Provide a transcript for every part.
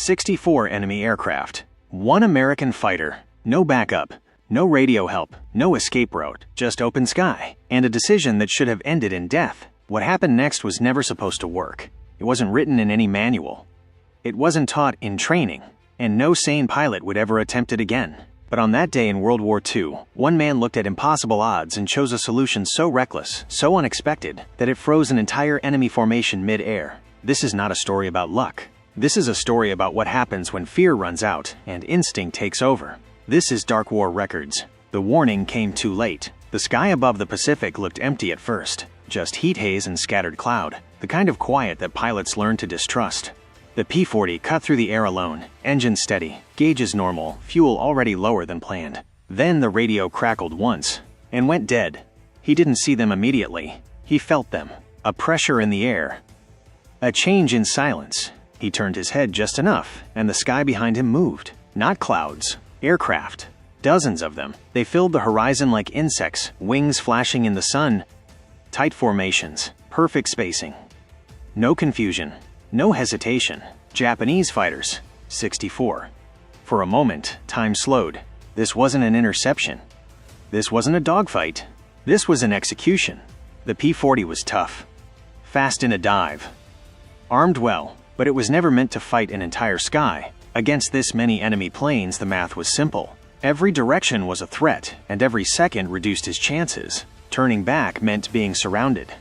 64 enemy aircraft. 1 American fighter. No backup. No radio help. No escape route. Just open sky. And a decision that should have ended in death. What happened next was never supposed to work. It wasn't written in any manual. It wasn't taught in training. And no sane pilot would ever attempt it again. But on that day in World War II, one man looked at impossible odds and chose a solution so reckless, so unexpected, that it froze an entire enemy formation mid-air. This is not a story about luck. This is a story about what happens when fear runs out and instinct takes over. This is Dark War Records. The warning came too late. The sky above the Pacific looked empty at first. Just heat haze and scattered cloud. The kind of quiet that pilots learn to distrust. The P-40 cut through the air alone, engine steady, gauges normal, fuel already lower than planned. Then the radio crackled once, and went dead. He didn't see them immediately. He felt them. A pressure in the air. A change in silence. He turned his head just enough, and the sky behind him moved. Not clouds. Aircraft. Dozens of them. They filled the horizon like insects, wings flashing in the sun. Tight formations. Perfect spacing. No confusion. No hesitation. Japanese fighters. 64. For a moment, time slowed. This wasn't an interception. This wasn't a dogfight. This was an execution. The P-40 was tough. Fast in a dive. Armed well, but it was never meant to fight an entire sky. Against this many enemy planes, the math was simple. Every direction was a threat, and every second reduced his chances. Turning back meant being surrounded.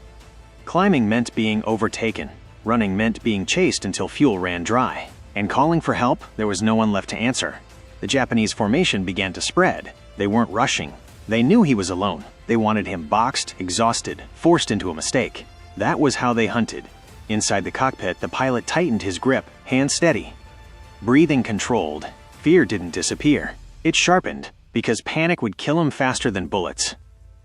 Climbing meant being overtaken. Running meant being chased until fuel ran dry. And calling for help, there was no one left to answer. The Japanese formation began to spread. They weren't rushing. They knew he was alone. They wanted him boxed, exhausted, forced into a mistake. That was how they hunted. Inside the cockpit, the pilot tightened his grip, hands steady. Breathing controlled. Fear didn't disappear. It sharpened, because panic would kill him faster than bullets.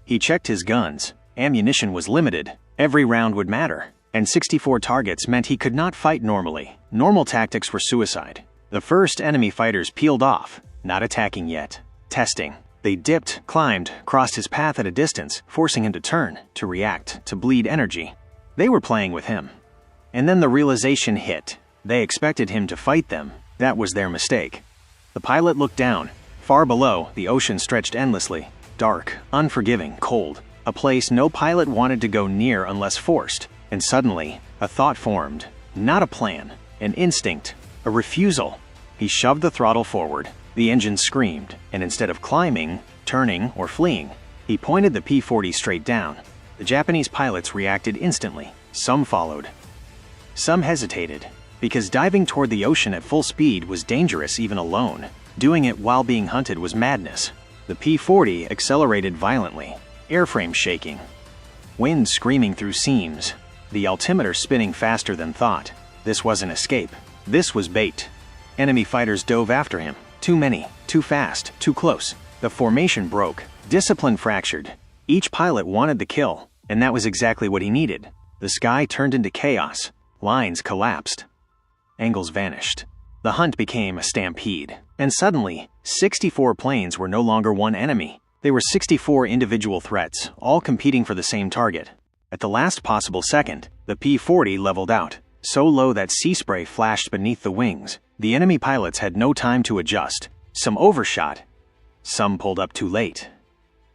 He checked his guns. Ammunition was limited. Every round would matter. And 64 targets meant he could not fight normally. Normal tactics were suicide. The first enemy fighters peeled off, not attacking yet. Testing. They dipped, climbed, crossed his path at a distance, forcing him to turn, to react, to bleed energy. They were playing with him. And then the realization hit. They expected him to fight them. That was their mistake. The pilot looked down. Far below, the ocean stretched endlessly. Dark, unforgiving, cold. A place no pilot wanted to go near unless forced. And suddenly, a thought formed. Not a plan. An instinct. A refusal. He shoved the throttle forward. The engine screamed, and instead of climbing, turning, or fleeing, he pointed the P-40 straight down. The Japanese pilots reacted instantly. Some followed. Some hesitated, because diving toward the ocean at full speed was dangerous even alone. Doing it while being hunted was madness. The P-40 accelerated violently, airframe shaking. Wind screaming through seams. The altimeter spinning faster than thought. This wasn't escape. This was bait. Enemy fighters dove after him. Too many, too fast, too close. The formation broke. Discipline fractured. Each pilot wanted the kill, and that was exactly what he needed. The sky turned into chaos. Lines collapsed. Angles vanished. The hunt became a stampede. And suddenly, 64 planes were no longer one enemy. They were 64 individual threats, all competing for the same target. At the last possible second, the P-40 leveled out, so low that sea spray flashed beneath the wings. The enemy pilots had no time to adjust. Some overshot. Some pulled up too late.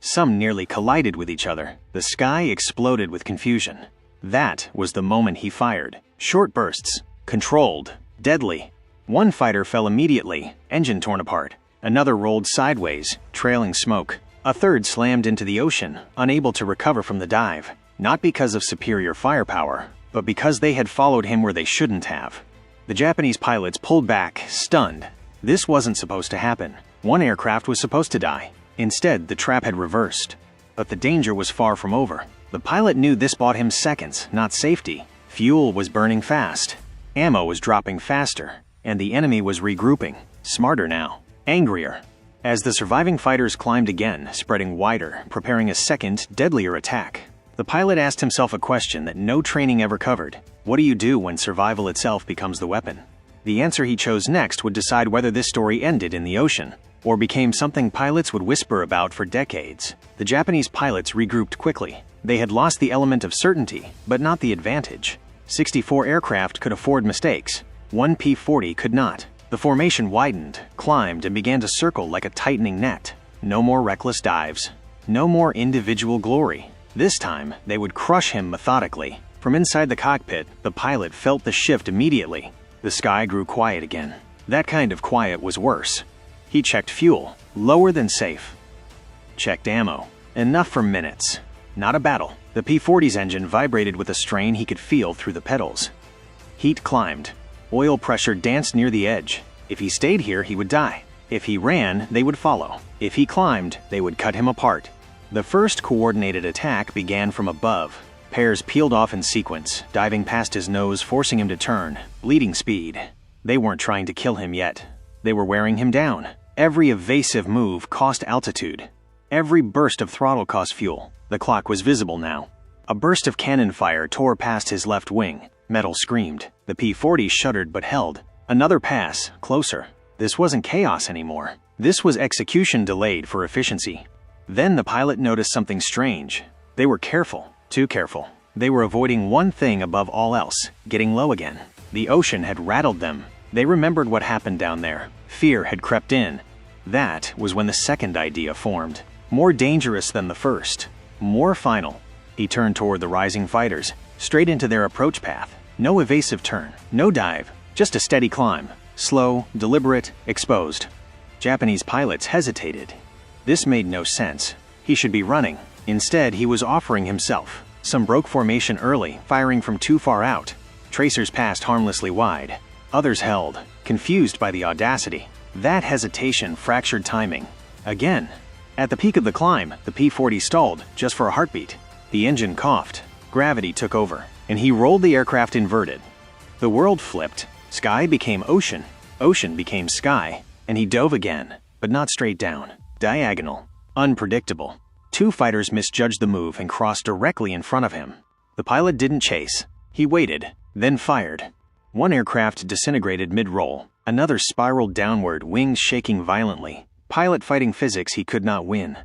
Some nearly collided with each other. The sky exploded with confusion. That was the moment he fired. Short bursts. Controlled. Deadly. One fighter fell immediately, engine torn apart. Another rolled sideways, trailing smoke. A third slammed into the ocean, unable to recover from the dive. Not because of superior firepower, but because they had followed him where they shouldn't have. The Japanese pilots pulled back, stunned. This wasn't supposed to happen. One aircraft was supposed to die. Instead, the trap had reversed. But the danger was far from over. The pilot knew this bought him seconds, not safety. Fuel was burning fast. Ammo was dropping faster. And the enemy was regrouping. Smarter now. Angrier. As the surviving fighters climbed again, spreading wider, preparing a second, deadlier attack, the pilot asked himself a question that no training ever covered. What do you do when survival itself becomes the weapon? The answer he chose next would decide whether this story ended in the ocean, or became something pilots would whisper about for decades. The Japanese pilots regrouped quickly. They had lost the element of certainty, but not the advantage. 64 aircraft could afford mistakes. One P-40 could not. The formation widened, climbed, and began to circle like a tightening net. No more reckless dives. No more individual glory. This time, they would crush him methodically. From inside the cockpit, the pilot felt the shift immediately. The sky grew quiet again. That kind of quiet was worse. He checked fuel, lower than safe. Checked ammo. Enough for minutes. Not a battle. The P-40's engine vibrated with a strain he could feel through the pedals. Heat climbed. Oil pressure danced near the edge. If he stayed here, he would die. If he ran, they would follow. If he climbed, they would cut him apart. The first coordinated attack began from above. Pairs peeled off in sequence, diving past his nose, forcing him to turn, bleeding speed. They weren't trying to kill him yet. They were wearing him down. Every evasive move cost altitude. Every burst of throttle cost fuel. The clock was visible now. A burst of cannon fire tore past his left wing. Metal screamed. The P-40 shuddered but held. Another pass, closer. This wasn't chaos anymore. This was execution delayed for efficiency. Then the pilot noticed something strange. They were careful, too careful. They were avoiding one thing above all else, getting low again. The ocean had rattled them. They remembered what happened down there. Fear had crept in. That was when the second idea formed. More dangerous than the first. More final. He turned toward the rising fighters, straight into their approach path. No evasive turn, no dive, just a steady climb. Slow, deliberate, exposed. Japanese pilots hesitated. This made no sense. He should be running. Instead, he was offering himself. Some broke formation early, firing from too far out. Tracers passed harmlessly wide. Others held, confused by the audacity. That hesitation fractured timing. Again. At the peak of the climb, the P-40 stalled, just for a heartbeat. The engine coughed. Gravity took over, and he rolled the aircraft inverted. The world flipped. Sky became ocean. Ocean became sky. And he dove again, but not straight down. Diagonal. Unpredictable. Two fighters misjudged the move and crossed directly in front of him. The pilot didn't chase. He waited, then fired. One aircraft disintegrated mid-roll. Another spiraled downward, wings shaking violently. Pilot fighting physics he could not win.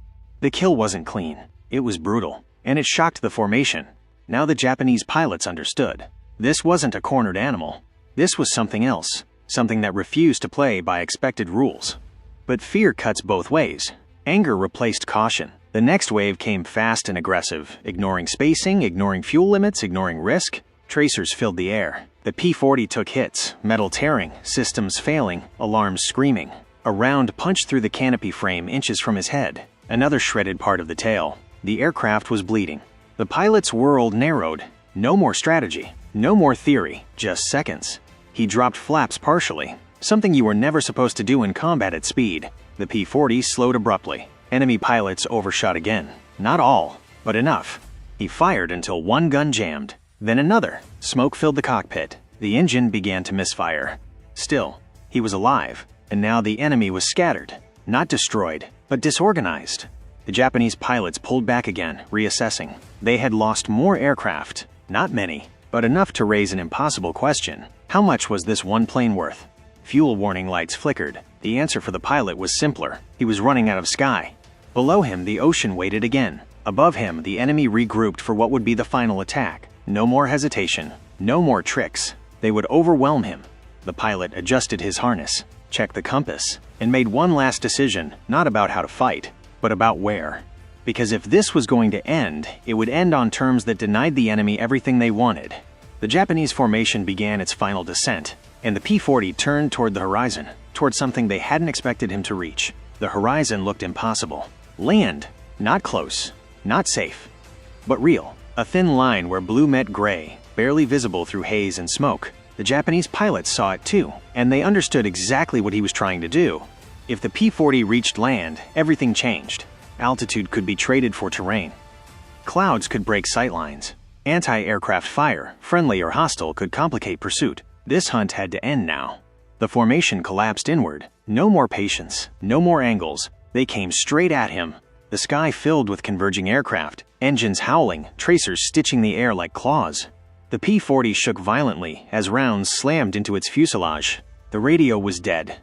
The kill wasn't clean. It was brutal. And it shocked the formation. Now the Japanese pilots understood. This wasn't a cornered animal. This was something else. Something that refused to play by expected rules. But fear cuts both ways. Anger replaced caution. The next wave came fast and aggressive, ignoring spacing, ignoring fuel limits, ignoring risk. Tracers filled the air. The P-40 took hits, metal tearing, systems failing, alarms screaming. A round punched through the canopy frame inches from his head. Another shredded part of the tail. The aircraft was bleeding. The pilot's world narrowed. No more strategy. No more theory. Just seconds. He dropped flaps partially, something you were never supposed to do in combat at speed. The P-40 slowed abruptly. Enemy pilots overshot again. Not all, but enough. He fired until one gun jammed. Then another. Smoke filled the cockpit. The engine began to misfire. Still, he was alive, and now the enemy was scattered. Not destroyed, but disorganized. The Japanese pilots pulled back again, reassessing. They had lost more aircraft. Not many, but enough to raise an impossible question. How much was this one plane worth? Fuel warning lights flickered. The answer for the pilot was simpler. He was running out of sky. Below him, the ocean waited again. Above him, the enemy regrouped for what would be the final attack. No more hesitation. No more tricks. They would overwhelm him. The pilot adjusted his harness, checked the compass, and made one last decision, not about how to fight, but about where. Because if this was going to end, it would end on terms that denied the enemy everything they wanted. The Japanese formation began its final descent, and the P-40 turned toward the horizon, toward something they hadn't expected him to reach. The horizon looked impossible. Land. Not close. Not safe. But real. A thin line where blue met gray, barely visible through haze and smoke. The Japanese pilots saw it too, and they understood exactly what he was trying to do. If the P-40 reached land, everything changed. Altitude could be traded for terrain. Clouds could break sightlines. Anti-aircraft fire, friendly or hostile, could complicate pursuit. This hunt had to end now. The formation collapsed inward. No more patience, no more angles. They came straight at him. The sky filled with converging aircraft, engines howling, tracers stitching the air like claws. The P-40 shook violently as rounds slammed into its fuselage. The radio was dead.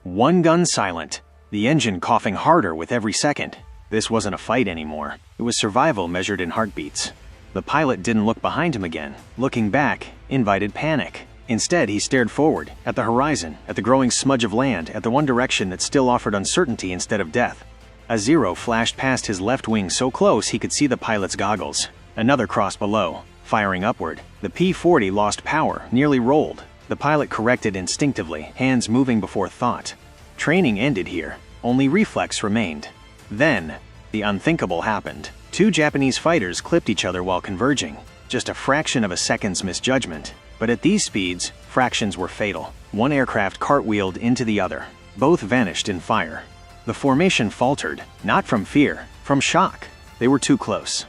One gun silent, the engine coughing harder with every second. This wasn't a fight anymore. It was survival measured in heartbeats. The pilot didn't look behind him again. Looking back invited panic. Instead, he stared forward, at the horizon, at the growing smudge of land, at the one direction that still offered uncertainty instead of death. A Zero flashed past his left wing so close he could see the pilot's goggles. Another crossed below, firing upward. The P-40 lost power, nearly rolled. The pilot corrected instinctively, hands moving before thought. Training ended here. Only reflex remained. Then, the unthinkable happened. Two Japanese fighters clipped each other while converging. Just a fraction of a second's misjudgment. But at these speeds, fractions were fatal. One aircraft cartwheeled into the other. Both vanished in fire. The formation faltered, not from fear, from shock. They were too close.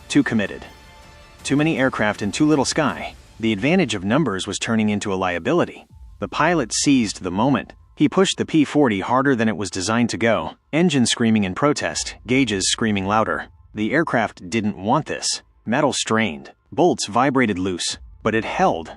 Too committed. Too many aircraft and too little sky. The advantage of numbers was turning into a liability. The pilot seized the moment. He pushed the P-40 harder than it was designed to go, engines screaming in protest, gauges screaming louder. The aircraft didn't want this. Metal strained. Bolts vibrated loose. But it held.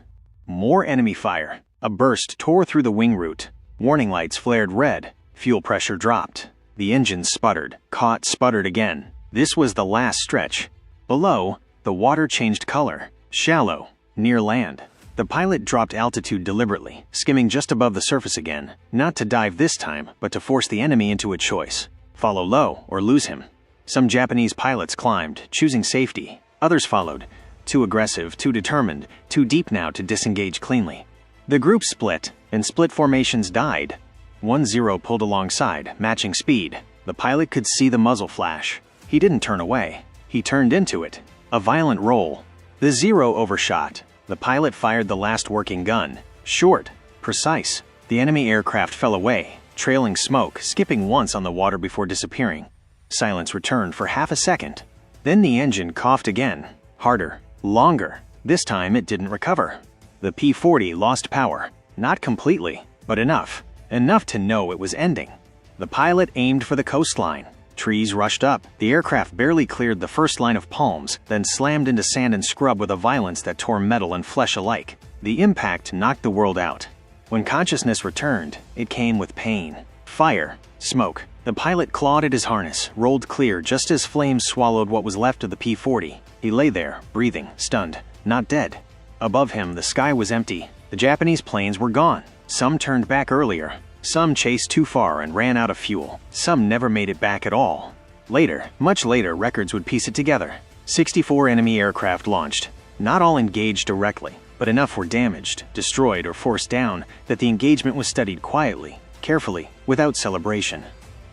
More enemy fire. A burst tore through the wing root. Warning lights flared red. Fuel pressure dropped. The engines sputtered. Caught, sputtered again. This was the last stretch. Below, the water changed color. Shallow. Near land. The pilot dropped altitude deliberately, skimming just above the surface again, not to dive this time, but to force the enemy into a choice. Follow low or lose him. Some Japanese pilots climbed, choosing safety. Others followed. Too aggressive, too determined, too deep now to disengage cleanly. The group split, and split formations died. 1-0 pulled alongside, matching speed. The pilot could see the muzzle flash. He didn't turn away. He turned into it. A violent roll. The Zero overshot. The pilot fired the last working gun. Short. Precise. The enemy aircraft fell away, trailing smoke, skipping once on the water before disappearing. Silence returned for half a second. Then the engine coughed again. Harder. Longer. This time it didn't recover. The P-40 lost power. Not completely, but enough. Enough to know it was ending. The pilot aimed for the coastline. Trees rushed up. The aircraft barely cleared the first line of palms, then slammed into sand and scrub with a violence that tore metal and flesh alike. The impact knocked the world out. When consciousness returned, it came with pain. Fire. Smoke. The pilot clawed at his harness, rolled clear just as flames swallowed what was left of the P-40. He lay there, breathing, stunned, not dead. Above him, the sky was empty. The Japanese planes were gone. Some turned back earlier. Some chased too far and ran out of fuel. Some never made it back at all. Later, much later, records would piece it together. 64 enemy aircraft launched. Not all engaged directly, but enough were damaged, destroyed, or forced down that the engagement was studied quietly, carefully, without celebration.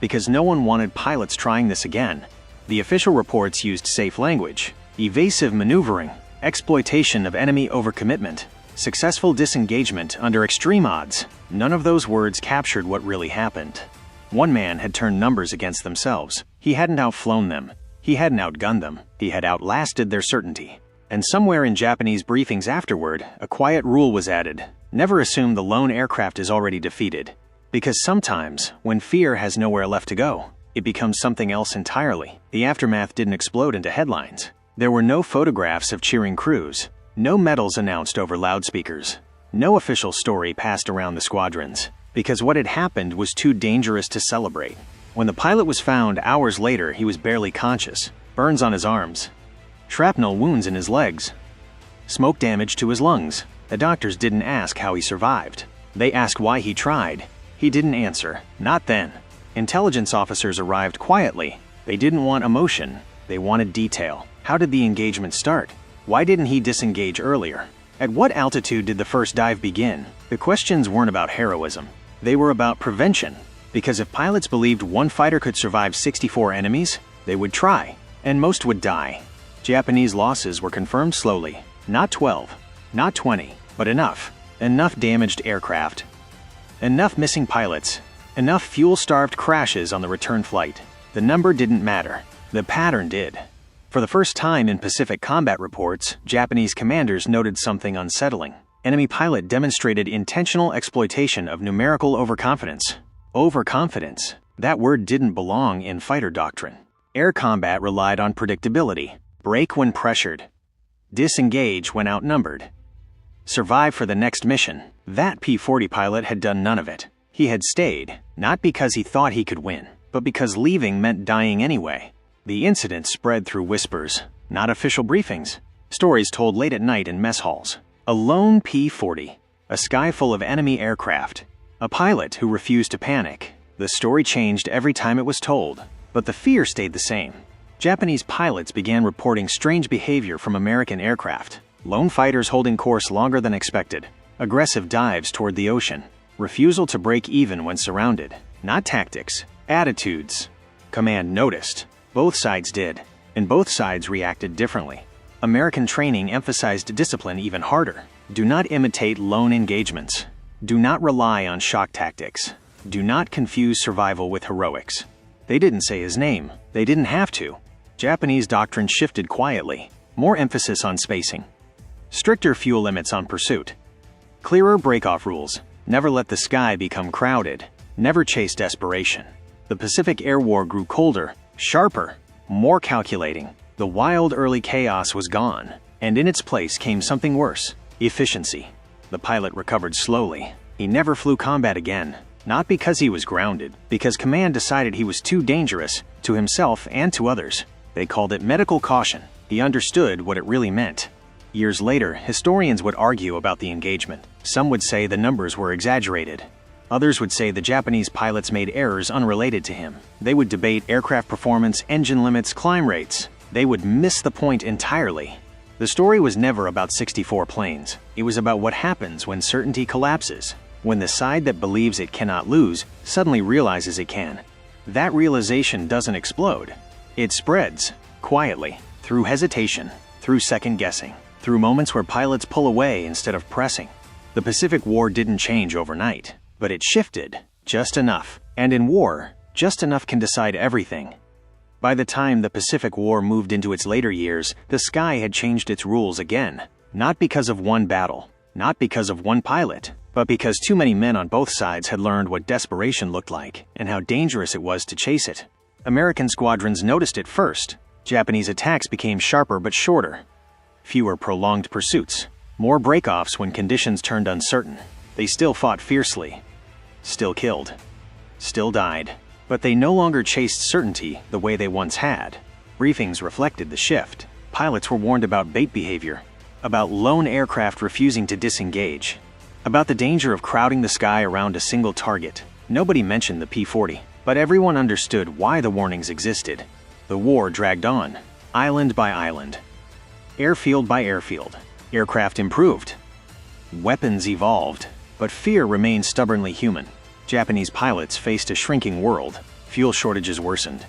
Because no one wanted pilots trying this again. The official reports used safe language, evasive maneuvering, exploitation of enemy overcommitment, successful disengagement under extreme odds. None of those words captured what really happened. One man had turned numbers against themselves. He hadn't outflown them. He hadn't outgunned them. He had outlasted their certainty. And somewhere in Japanese briefings afterward, a quiet rule was added. Never assume the lone aircraft is already defeated. Because sometimes, when fear has nowhere left to go, it becomes something else entirely. The aftermath didn't explode into headlines. There were no photographs of cheering crews. No medals announced over loudspeakers. No official story passed around the squadrons, because what had happened was too dangerous to celebrate. When the pilot was found hours later, he was barely conscious. Burns on his arms. Shrapnel wounds in his legs. Smoke damage to his lungs. The doctors didn't ask how he survived. They asked why he tried. He didn't answer. Not then. Intelligence officers arrived quietly. They didn't want emotion. They wanted detail. How did the engagement start? Why didn't he disengage earlier? At what altitude did the first dive begin? The questions weren't about heroism. They were about prevention. Because if pilots believed one fighter could survive 64 enemies, they would try, and most would die. Japanese losses were confirmed slowly. Not 12, not 20, but enough. Enough damaged aircraft. Enough missing pilots. Enough fuel-starved crashes on the return flight. The number didn't matter. The pattern did. For the first time in Pacific combat reports, Japanese commanders noted something unsettling. Enemy pilot demonstrated intentional exploitation of numerical overconfidence. Overconfidence. That word didn't belong in fighter doctrine. Air combat relied on predictability. Brake when pressured. Disengage when outnumbered. Survive for the next mission. That P-40 pilot had done none of it. He had stayed, not because he thought he could win, but because leaving meant dying anyway. The incident spread through whispers, not official briefings. Stories told late at night in mess halls. A lone P-40, a sky full of enemy aircraft, a pilot who refused to panic. The story changed every time it was told, but the fear stayed the same. Japanese pilots began reporting strange behavior from American aircraft. Lone fighters holding course longer than expected, aggressive dives toward the ocean, refusal to break even when surrounded. Not tactics, attitudes. Command noticed. Both sides did, and both sides reacted differently. American training emphasized discipline even harder. Do not imitate lone engagements. Do not rely on shock tactics. Do not confuse survival with heroics. They didn't say his name. They didn't have to. Japanese doctrine shifted quietly. More emphasis on spacing. Stricter fuel limits on pursuit. Clearer break-off rules. Never let the sky become crowded. Never chase desperation. The Pacific Air War grew colder, sharper, more calculating. The wild early chaos was gone, and in its place came something worse: efficiency. The pilot recovered slowly. He never flew combat again. Not because he was grounded, because command decided he was too dangerous, to himself and to others. They called it medical caution. He understood what it really meant. Years later, historians would argue about the engagement. Some would say the numbers were exaggerated. Others would say the Japanese pilots made errors unrelated to him. They would debate aircraft performance, engine limits, climb rates. They would miss the point entirely. The story was never about 64 planes. It was about what happens when certainty collapses, when the side that believes it cannot lose suddenly realizes it can. That realization doesn't explode. It spreads, quietly, through hesitation, through second-guessing, through moments where pilots pull away instead of pressing. The Pacific War didn't change overnight, but it shifted, just enough. And in war, just enough can decide everything. By the time the Pacific War moved into its later years, the sky had changed its rules again. Not because of one battle, not because of one pilot, but because too many men on both sides had learned what desperation looked like and how dangerous it was to chase it. American squadrons noticed it first. Japanese attacks became sharper but shorter. Fewer prolonged pursuits. More break-offs when conditions turned uncertain. They still fought fiercely. Still killed. Still died. But they no longer chased certainty the way they once had. Briefings reflected the shift. Pilots were warned about bait behavior, about lone aircraft refusing to disengage, about the danger of crowding the sky around a single target. Nobody mentioned the P-40, but everyone understood why the warnings existed. The war dragged on, island by island, airfield by airfield. Aircraft improved. Weapons evolved, but fear remained stubbornly human. Japanese pilots faced a shrinking world. Fuel shortages worsened.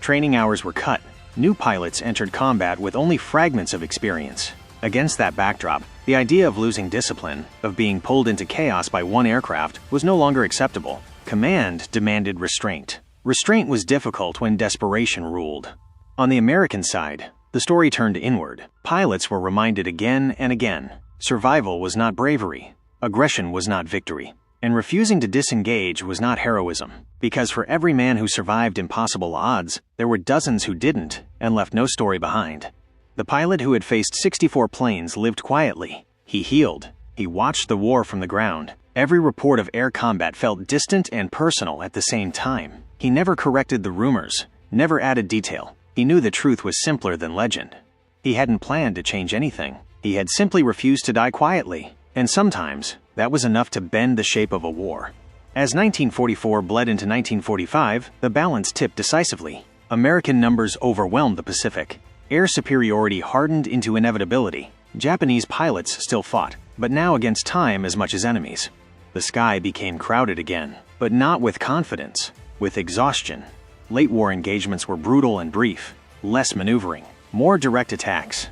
Training hours were cut. New pilots entered combat with only fragments of experience. Against that backdrop, the idea of losing discipline, of being pulled into chaos by one aircraft, was no longer acceptable. Command demanded restraint. Restraint was difficult when desperation ruled. On the American side, the story turned inward. Pilots were reminded again and again. Survival was not bravery. Aggression was not victory. And refusing to disengage was not heroism, because for every man who survived impossible odds, there were dozens who didn't and left no story behind. The pilot who had faced 64 planes lived quietly. He healed. He watched the war from the ground. Every report of air combat felt distant and personal at the same time. He never corrected the rumors, never added detail. He knew the truth was simpler than legend. He hadn't planned to change anything. He had simply refused to die quietly. And sometimes, that was enough to bend the shape of a war. As 1944 bled into 1945, the balance tipped decisively. American numbers overwhelmed the Pacific. Air superiority hardened into inevitability. Japanese pilots still fought, but now against time as much as enemies. The sky became crowded again, but not with confidence, with exhaustion. Late war engagements were brutal and brief. Less maneuvering, more direct attacks.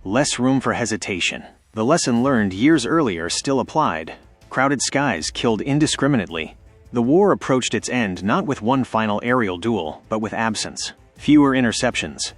Less room for hesitation. The lesson learned years earlier still applied. Crowded skies killed indiscriminately. The war approached its end not with one final aerial duel, but with absence. Fewer interceptions.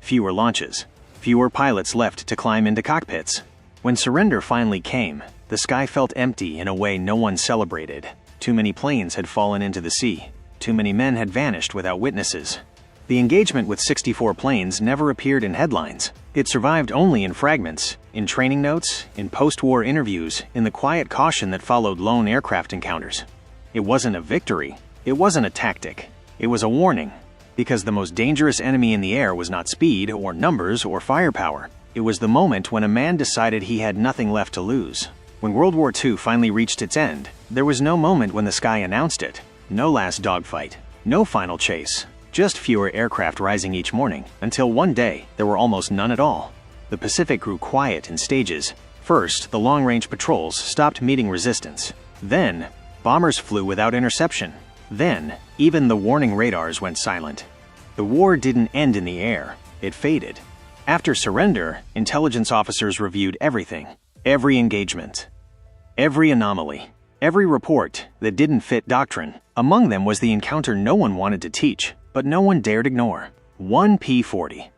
Fewer launches. Fewer pilots left to climb into cockpits. When surrender finally came, the sky felt empty in a way no one celebrated. Too many planes had fallen into the sea. Too many men had vanished without witnesses. The engagement with 64 planes never appeared in headlines. It survived only in fragments, in training notes, in post-war interviews, in the quiet caution that followed lone aircraft encounters. It wasn't a victory. It wasn't a tactic. It was a warning. Because the most dangerous enemy in the air was not speed, or numbers, or firepower. It was the moment when a man decided he had nothing left to lose. When World War II finally reached its end, there was no moment when the sky announced it. No last dogfight. No final chase. Just fewer aircraft rising each morning, until one day there were almost none at all. The Pacific grew quiet in stages. First, the long-range patrols stopped meeting resistance. Then, bombers flew without interception. Then, even the warning radars went silent. The war didn't end in the air. It faded. After surrender, intelligence officers reviewed everything. Every engagement. Every anomaly. Every report that didn't fit doctrine. Among them was the encounter no one wanted to teach, but no one dared ignore. One P-40.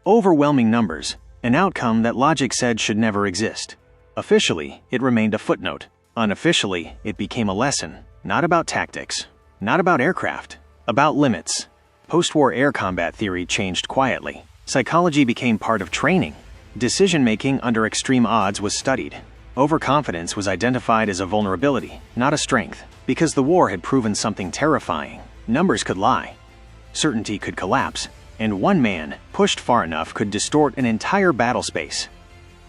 Overwhelming numbers, an outcome that logic said should never exist. Officially, it remained a footnote. Unofficially, it became a lesson, not about tactics, not about aircraft, about limits. Post-war air combat theory changed quietly. Psychology became part of training. Decision-making under extreme odds was studied. Overconfidence was identified as a vulnerability, not a strength, because the war had proven something terrifying. Numbers could lie. Certainty could collapse, and one man, pushed far enough, could distort an entire battle space.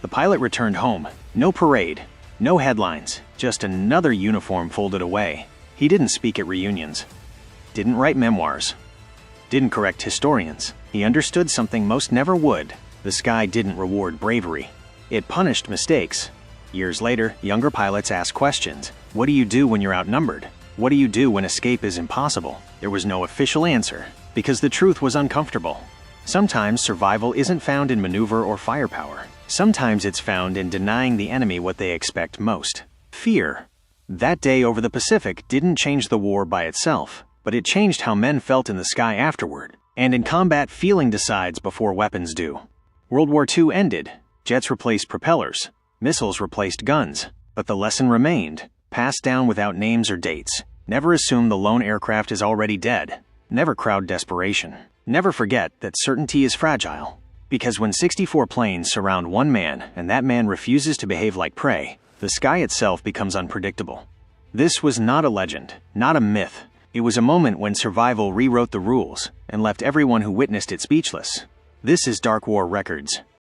The pilot returned home. No parade, no headlines, just another uniform folded away. He didn't speak at reunions. Didn't write memoirs. Didn't correct historians. He understood something most never would. The sky didn't reward bravery. It punished mistakes. Years later, younger pilots asked questions. What do you do when you're outnumbered? What do you do when escape is impossible? There was no official answer, because the truth was uncomfortable. Sometimes survival isn't found in maneuver or firepower. Sometimes it's found in denying the enemy what they expect most: fear. That day over the Pacific didn't change the war by itself, but it changed how men felt in the sky afterward. And in combat, feeling decides before weapons do. World War II ended. Jets replaced propellers. Missiles replaced guns. But the lesson remained, passed down without names or dates. Never assume the lone aircraft is already dead. Never crowd desperation. Never forget that certainty is fragile. Because when 64 planes surround one man and that man refuses to behave like prey, the sky itself becomes unpredictable. This was not a legend, not a myth. It was a moment when survival rewrote the rules and left everyone who witnessed it speechless. This is Dark War Records.